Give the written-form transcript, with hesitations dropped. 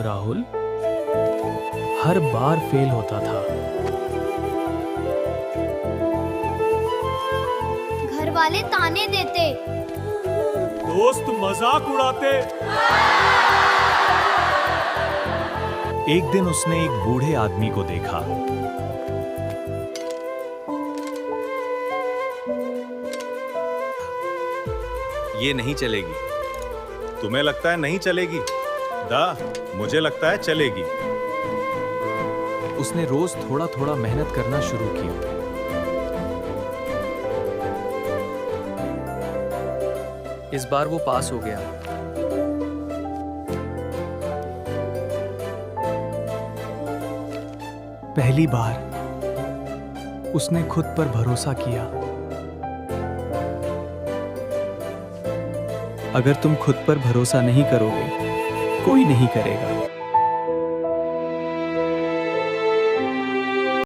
राहुल हर बार fail होता था। घर वाले ताने देते, दोस्त मजाक उड़ाते। एक दिन उसने एक बूढ़े आदमी को देखा। ये नहीं चलेगी। तुम्हें लगता है नहीं चलेगी? मुझे लगता है चलेगी। उसने रोज थोड़ा थोड़ा मेहनत करना शुरू किया। इस बार वो पास हो गया। पहली बार उसने खुद पर भरोसा किया। अगर तुम खुद पर भरोसा नहीं करोगे, कोई नहीं करेगा।